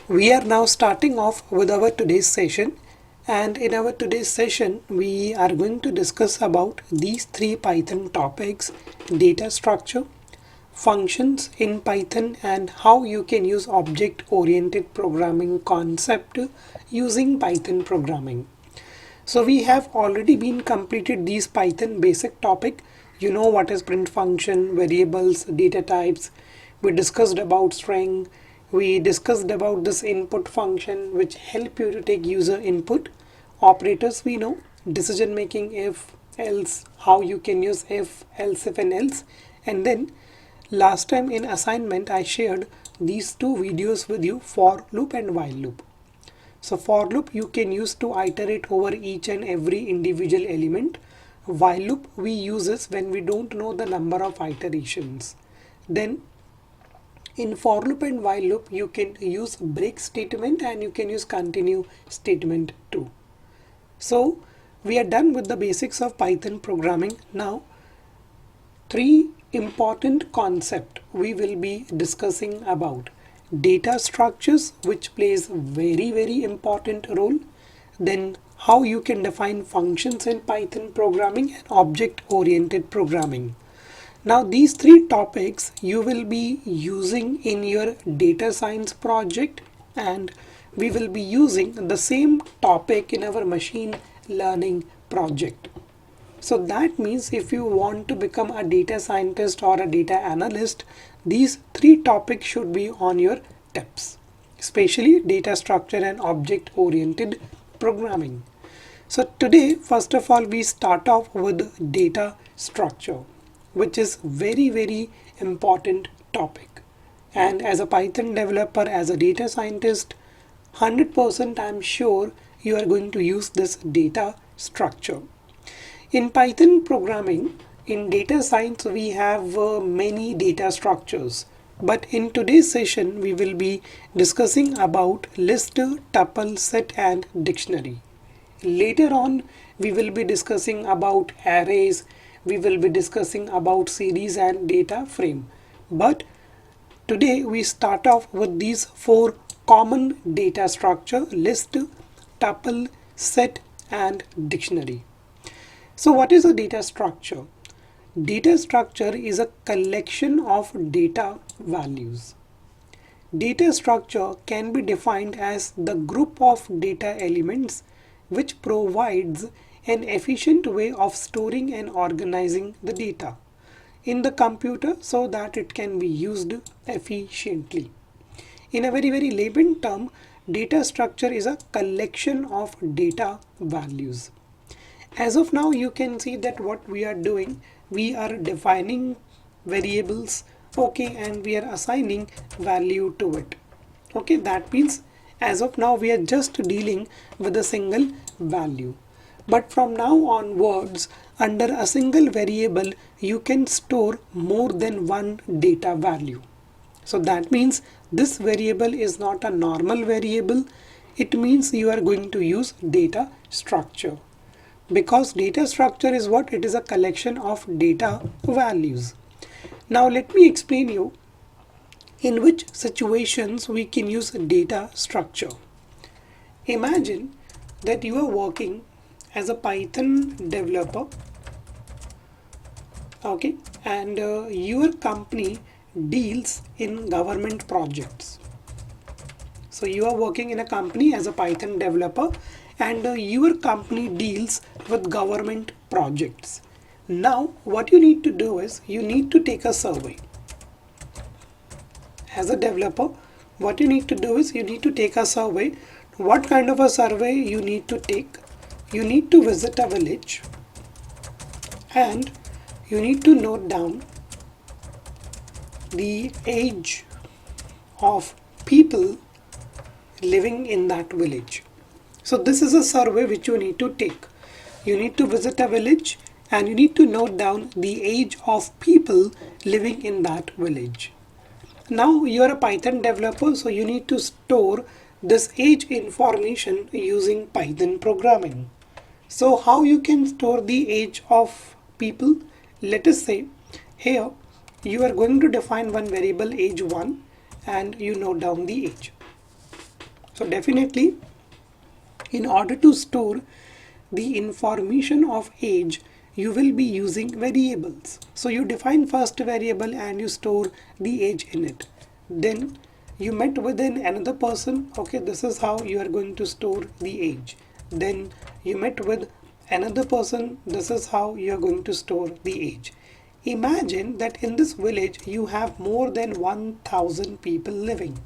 We are now starting off with our today's session, and in our today's session we are going to discuss about these three Python topics: data structure, functions in Python, and how you can use object oriented programming concept using Python programming. So we have already been completed these Python basic topic. You know what is print function, variables, data types. We discussed about string. We discussed about this input function which help you to take user input. Operators we know, decision making, if, else, how you can use if, else if and else. And then last time in assignment I shared these two videos with you, for loop and while loop. So for loop you can use to iterate over each and every individual element. While loop we use this when we don't know the number of iterations. Then in for loop and while loop you can use break statement and you can use continue statement too. So we are done with the basics of Python programming. Now three important concepts we will be discussing about: data structures, which plays very important role, then how you can define functions in Python programming, and object oriented programming. Now these three topics you will be using in your data science project, and we will be using the same topic in our machine learning project. So that means if you want to become a data scientist or a data analyst, these three topics should be on your tips, especially data structure and object oriented programming. So today, first of all, we start off with data structure, which is very important topic. And as a Python developer, as a data scientist, 100% I'm sure you are going to use this data structure. In Python programming, in data science, we have many data structures. But in today's session, we will be discussing about list, tuple, set, and dictionary. Later on, we will be discussing about arrays. We will be discussing about series and data frame. But today, we start off with these four common data structure: list, tuple, set, and dictionary. So what is a data structure? Data structure is a collection of data values. Data structure can be defined as the group of data elements which provides an efficient way of storing and organizing the data in the computer so that it can be used efficiently. In a very layman term, data structure is a collection of data values. As of now, you can see that what we are doing, we are defining variables, okay, and we are assigning value to it. Okay, that means as of now we are just dealing with a single value. But from now onwards, under a single variable, you can store more than one data value. So that means this variable is not a normal variable. It means you are going to use data structure. Because data structure is what? It is a collection of data values. Now let me explain you in which situations we can use data structure. Imagine that you are working as a Python developer, okay, and your company deals in government projects. So you are working in a company as a Python developer, and your company deals with government projects. Now what you need to do is you need to take a survey. As a developer, what you need to do is you need to take a survey. What kind of a survey you need to take? You need to visit a village and you need to note down the age of people living in that village. So this is a survey which you need to take. You need to visit a village and you need to note down the age of people living in that village. Now you are a Python developer, so you need to store this age information using Python programming. So how you can store the age of people? Let us say here you are going to define one variable age 1 and you note down the age. So definitely, in order to store the information of age, you will be using variables. So you define first variable and you store the age in it. Then you met with another person. Okay, this is how you are going to store the age. Then you met with another person. This is how you are going to store the age. Imagine that in this village you have more than 1000 people living.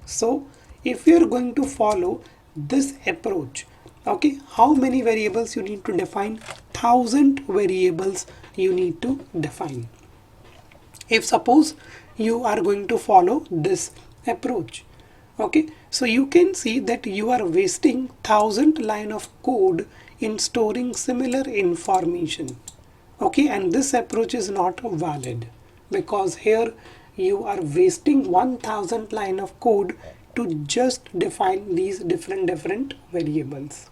So if you are going to follow this approach, okay, how many variables you need to define? 1000 variables you need to define. If suppose you are going to follow this approach, okay, so you can see that you are wasting 1000 line of code in storing similar information. Okay, and this approach is not valid because here you are wasting 1000 line of code to just define these different variables.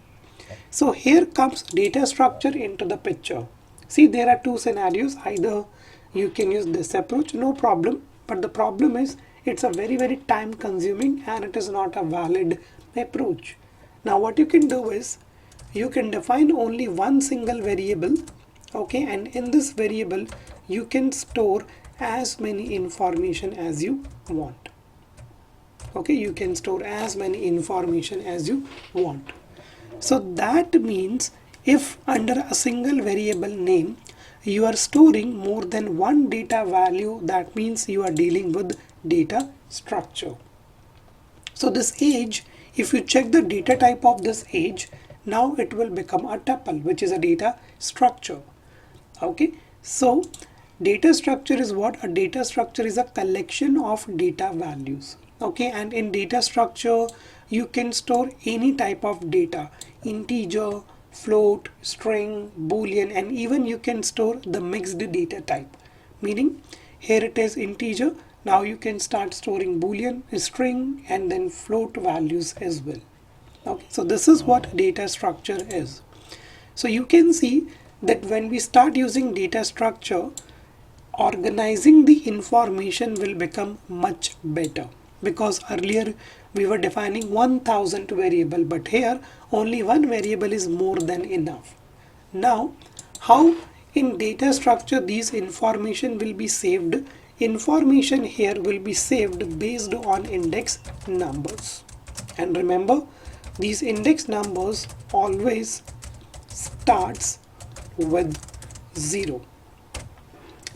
So here comes data structure into the picture. See, there are two scenarios. Either you can use this approach, no problem, but the problem is it's a very time consuming and it is not a valid approach. Now what you can do is you can define only one single variable, okay, and in this variable you can store as many information as you want. Okay, you can store as many information as you want. So that means if under a single variable name you are storing more than one data value, that means you are dealing with data structure. So this age, if you check the data type of this age, now it will become a tuple, which is a data structure. Okay, so data structure is what? A data structure is a collection of data values. Okay, and in data structure you can store any type of data: integer, float, string, boolean, and even you can store the mixed data type, meaning here it is integer, now you can start storing boolean, string, and then float values as well. Okay, so this is what data structure is. So you can see that when we start using data structure, organizing the information will become much better, because earlier we were defining 1000 variable, but here only one variable is more than enough. Now how in data structure these information will be saved? Information here will be saved based on index numbers, and remember, these index numbers always starts with 0,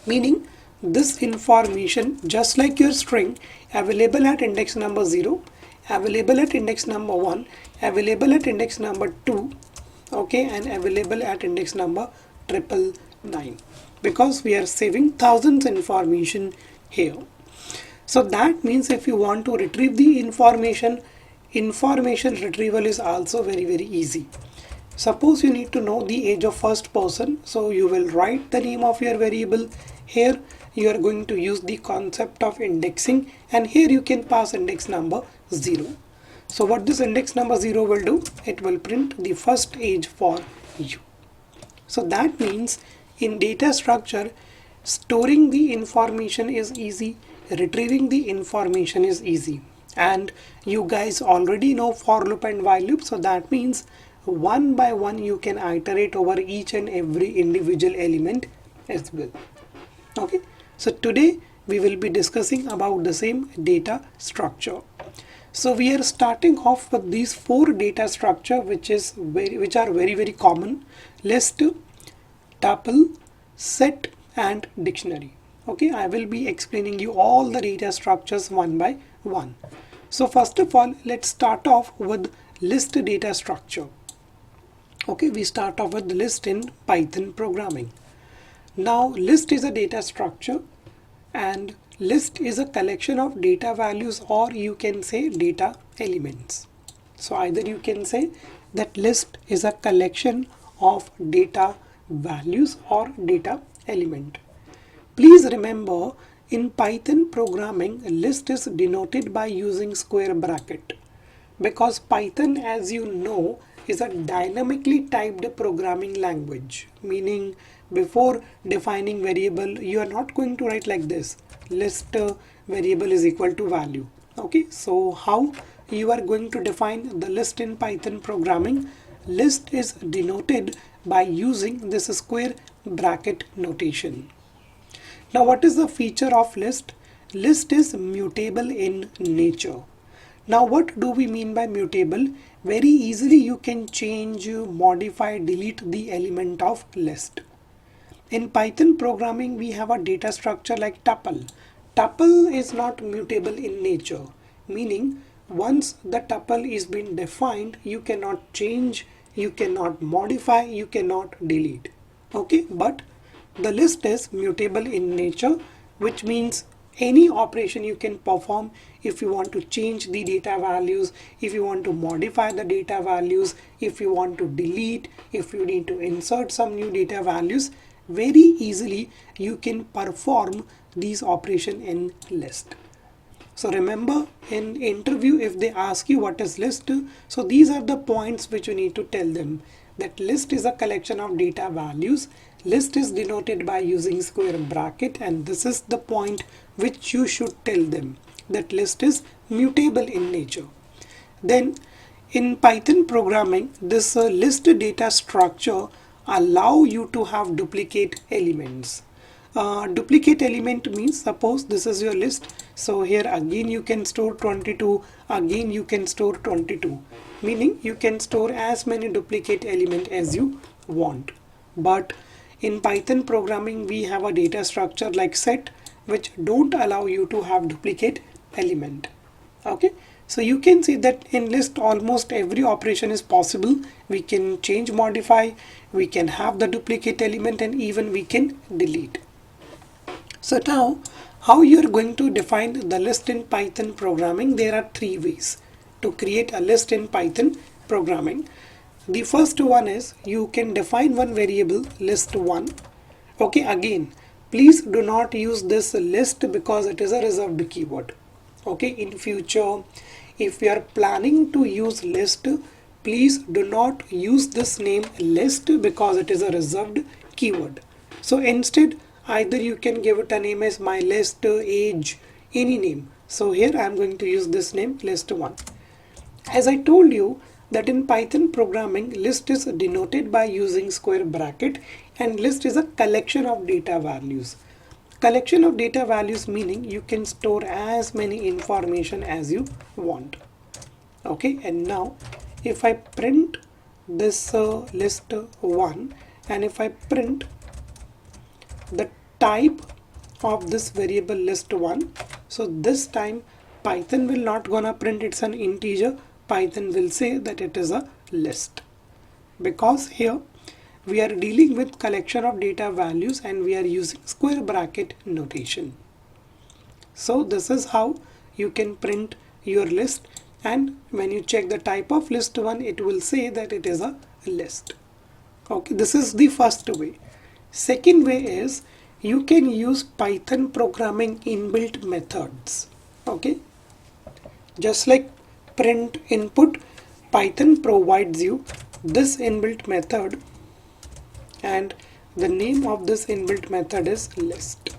meaning this information, just like your string, available at index number 0, available at index number 1, available at index number 2, okay, and available at index number 999, because we are saving thousands information here. So that means if you want to retrieve the information retrieval is also very easy. Suppose you need to know the age of first person, so you will write the name of your variable. Here you are going to use the concept of indexing, and here you can pass index number 0. So what this index number 0 will do, it will print the first age for you. So that means in data structure, storing the information is easy, retrieving the information is easy, and you guys already know for loop and while loop. So that means one by one you can iterate over each and every individual element as well. Okay, so today we will be discussing about the same data structure. So we are starting off with these 4 data structure which are very common: list, tuple, set, and dictionary. Okay, I will be explaining you all the data structures one by one. So first of all, let's start off with list data structure. Okay, we start off with list in Python programming. Now list is a data structure, and list is a collection of data values, or you can say data elements. So either you can say that list is a collection of data values or data element. Please remember, in Python programming, list is denoted by using square bracket, because Python, as you know, is a dynamically typed programming language, meaning before defining variable you are not going to write like this: list variable is equal to value. Okay, so how you are going to define the list in Python programming. List is denoted by using this square bracket notation. Now what is the feature of list? List is mutable in nature. Now what do we mean by mutable? Very easily you can change, modify, delete the element of list. In Python programming we have a data structure like tuple. Tuple is not mutable in nature, meaning once the tuple is been defined, you cannot change, you cannot modify, you cannot delete. Okay, but the list is mutable in nature, which means any operation you can perform. If you want to change the data values, if you want to modify the data values, if you want to delete, if you need to insert some new data values, very easily you can perform these operation in list. So remember, in interview if they ask you what is list, so these are the points which you need to tell them, that list is a collection of data values. List is denoted by using square bracket, and this is the point which you should tell them, that list is mutable in nature. Then in Python programming, this list data structure allow you to have duplicate elements. Duplicate element means, suppose this is your list, so here again you can store 22, again you can store 22, meaning you can store as many duplicate element as you want. But in Python programming we have a data structure like set, which don't allow you to have duplicate element. Okay, so you can see that in list almost every operation is possible. We can change, modify, we can have the duplicate element, and even we can delete. So now how you are going to define the list in Python programming? There are three ways to create a list in Python programming. The first one is you can define one variable list1. Okay, again please do not use this list because it is a reserved keyword. Okay, in future if you are planning to use list, please do not use this name list because it is a reserved keyword. So instead either you can give it a name as my list, age, any name. So here I am going to use this name list1. As I told you that in Python programming, list is denoted by using square bracket, and list is a collection of data values. Collection of data values meaning you can store as many information as you want. Okay, and now if I print this list1, and if I print the type of this variable list1, so this time Python will not gonna print it's an integer. Python will say that it is a list, because here we are dealing with collection of data values and we are using square bracket notation. So this is how you can print your list, and when you check the type of list1, it will say that it is a list. Okay, this is the first way. Second way is you can use Python programming inbuilt methods. Okay, just like print input, Python provides you this inbuilt method, and the name of this inbuilt method is list.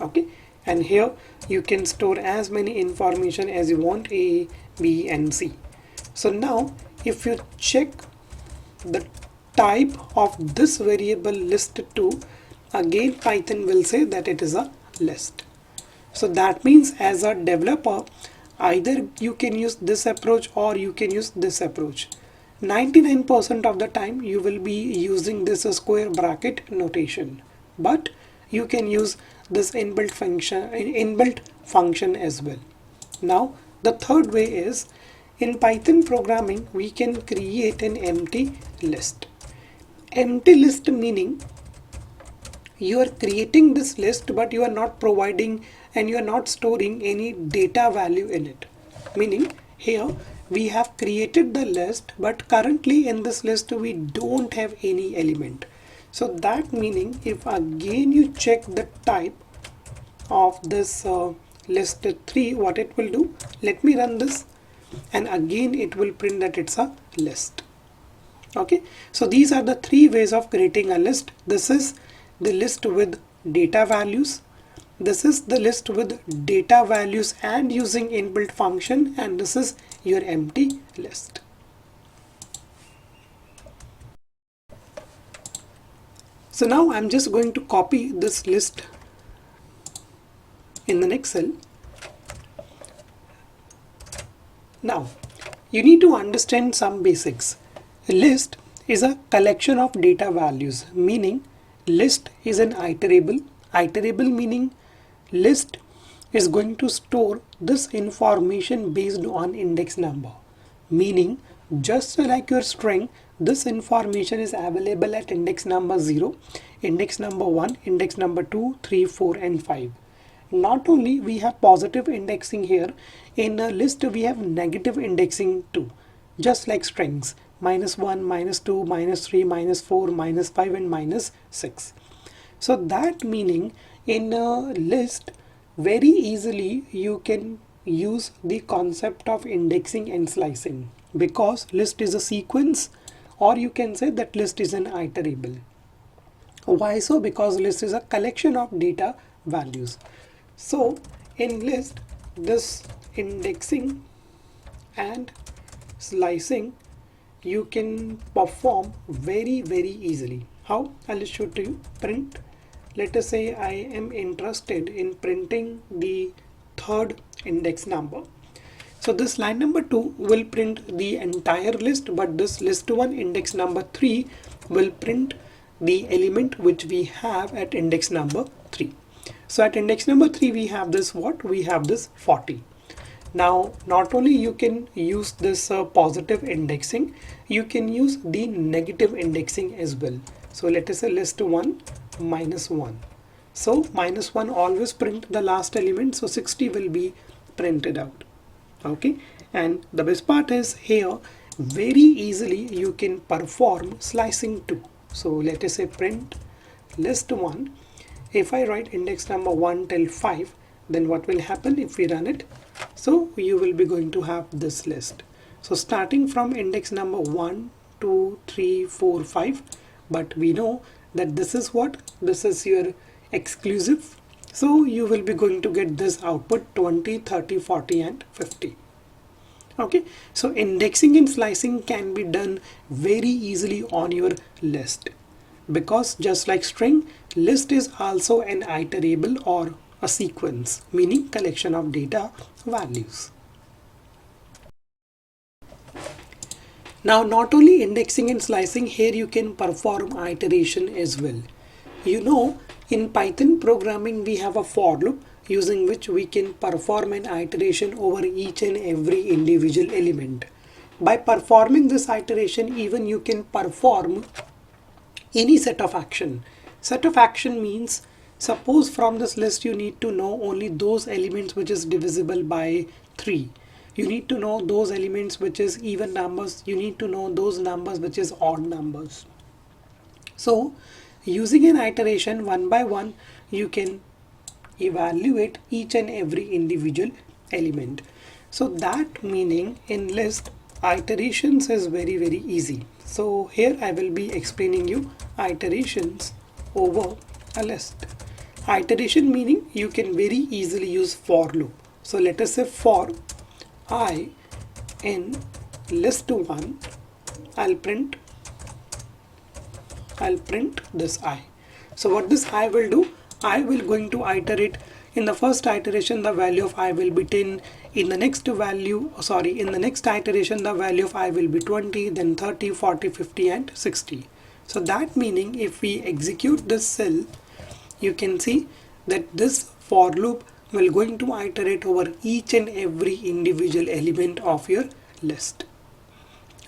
Okay, and here you can store as many information as you want, A, B and C. So now if you check the type of this variable list2, again Python will say that it is a list. So that means as a developer, either you can use this approach or you can use this approach. 99% of the time you will be using this square bracket notation, but you can use this inbuilt function as well. Now the third way is, in Python programming we can create an empty list. Empty list meaning you are creating this list but you are not providing and you are not storing any data value in it. Meaning here we have created the list, but currently in this list we don't have any element. So that meaning if again you check the type of this list3, what it will do, let me run this, and again it will print that it's a list. Okay, so these are the three ways of creating a list. This is the list with data values. this is the list with data values and using inbuilt function, and this is your empty list. So now I'm just going to copy this list in the next cell. Now you need to understand some basics. A list is a collection of data values, meaning list is an iterable. Iterable meaning list is going to store this information based on index number, meaning just like your string, this information is available at index number 0, index number 1, index number 2, 3, 4 and 5. Not only we have positive indexing here, in a list we have negative indexing too, just like strings, -1, -2, -3, -4, -5 and -6. So that meaning in a list very easily you can use the concept of indexing and slicing, because list is a sequence, or you can say that list is an iterable. Why so? Because list is a collection of data values. So in list, this indexing and slicing you can perform very easily. How? I'll just show to you. Print. Let us say I am interested in printing the third index number. So this line number 2 will print the entire list, but this list 1 index number 3 will print the element which we have at index number 3. So at index number 3 we have this what? We have this 40. Now not only you can use this positive indexing, you can use the negative indexing as well. So let us say list 1 -1. So -1 always print the last element, so 60 will be printed out. Okay, and the best part is here very easily you can perform slicing too. So let us say print list 1. If I write index number 1 till 5, then what will happen if we run it? So you will be going to have this list. So starting from index number 1, 2, 3, 4, 5, but we know that this is what? This is your exclusive. So you will be going to get this output 20, 30, 40 and 50. Okay, so indexing and slicing can be done very easily on your list, because just like string, list is also an iterable or a sequence, meaning collection of data values. Now not only indexing and slicing, here you can perform iteration as well. You know, in Python programming we have a for loop using which we can perform an iteration over each and every individual element. By performing this iteration, even you can perform any set of action. Set of action means, suppose from this list you need to know only those elements which is divisible by 3. You need to know those elements which is even numbers. You need to know those numbers which is odd numbers. So using an iteration one by one, you can evaluate each and every individual element. So that meaning in list, iterations is very easy. So here I will be explaining you iterations over a list. Iteration meaning you can very easily use for loop. So let us say for I in list 1, I'll print this I. So what this I will do, I will going to iterate. In the first iteration the value of I will be 10, in the next iteration the value of I will be 20, then 30, 40, 50 and 60. So that meaning if we execute this cell, you can see that this for loop will going to iterate over each and every individual element of your list.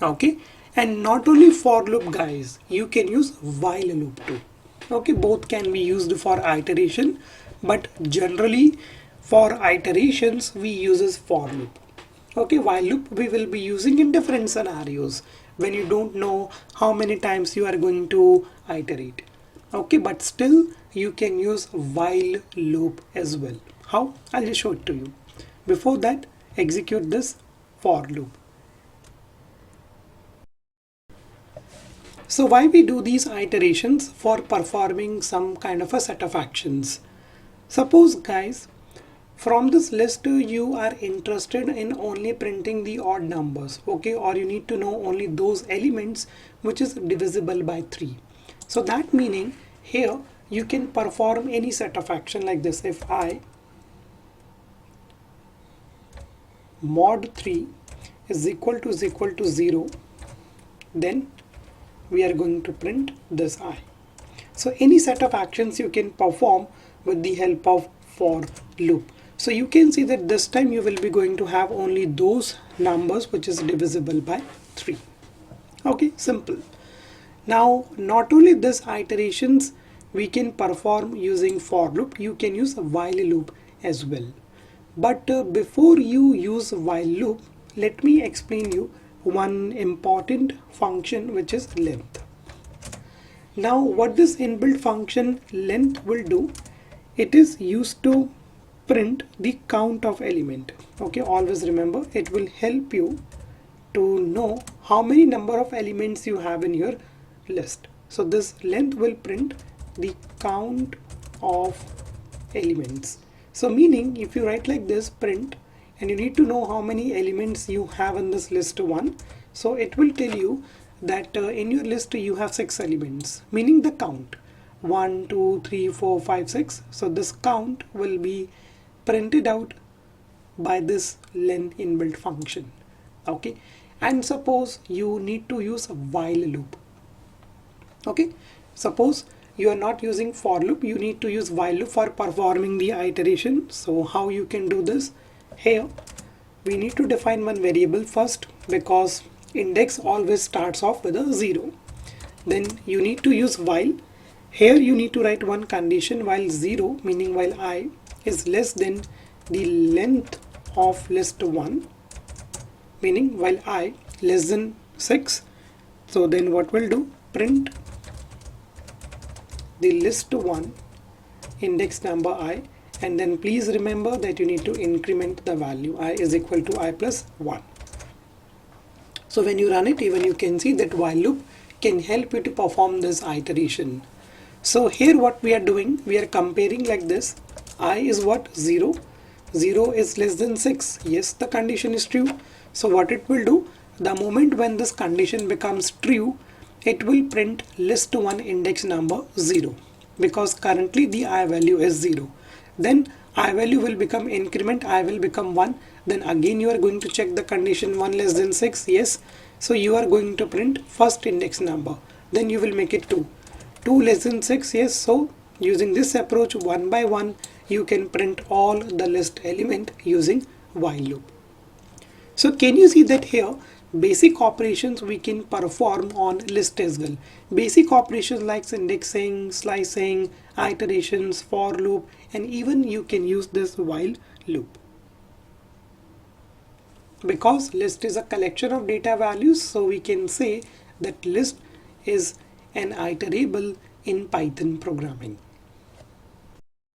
Okay, and not only for loop guys, you can use while loop too. Okay, both can be used for iteration, but generally for iterations we uses for loop. Okay, while loop we will be using in different scenarios when you don't know how many times you are going to iterate. Okay, but still you can use while loop as well. How? I'll just show it to you. Before that, execute this for loop. So why we do these iterations? For performing some kind of a set of actions. Suppose guys, from this list you are interested in only printing the odd numbers, okay, or you need to know only those elements which is divisible by 3. So that meaning here you can perform any set of action like this. If I mod 3 is equal to 0, then we are going to print this I. So any set of actions you can perform with the help of for loop. So you can see that this time you will be going to have only those numbers which is divisible by 3. Okay, simple. Now not only this iterations we can perform using for loop, you can use a while loop as well. But before you use while loop, let me explain you one important function which is length. Now what this inbuilt function length will do, it is used to print the count of element. Okay, always remember, it will help you to know how many number of elements you have in your list. So this length will print the count of elements. So meaning if you write like this print, and you need to know how many elements you have in this list 1, so it will tell you that in your list you have 6 elements, meaning the count 1 2 3 4 5 6. So this count will be printed out by this len inbuilt function. Okay, and suppose you need to use a while loop. Okay, suppose you are not using for loop, you need to use while loop for performing the iteration. So how you can do this? Here we need to define one variable first, because index always starts off with a 0. Then you need to use while. Here you need to write one condition, while 0, meaning while I is less than the length of list 1, meaning while I less than 6. So then what will do? Print the list 1 index number I, and then please remember that you need to increment the value. I is equal to I plus 1. So when you run it, even you can see that while loop can help you to perform this iteration. So here what we are doing, we are comparing like this. I is what? 0. 0 is less than 6. Yes, the condition is true. So what it will do, the moment when this condition becomes true, it will print list 1 index number 0, because currently the I value is 0. Then I value will become increment, I will become 1. Then again you are going to check the condition 1 less than 6. Yes, so you are going to print first index number. Then you will make it 2. 2 less than 6. Yes, so using this approach, one by one you can print all the list element using while loop. So can you see that here basic operations we can perform on list as well. Basic operations like indexing, slicing, iterations, for loop, and even you can use this while loop. Because list is a collection of data values, so we can say that list is an iterable in Python programming.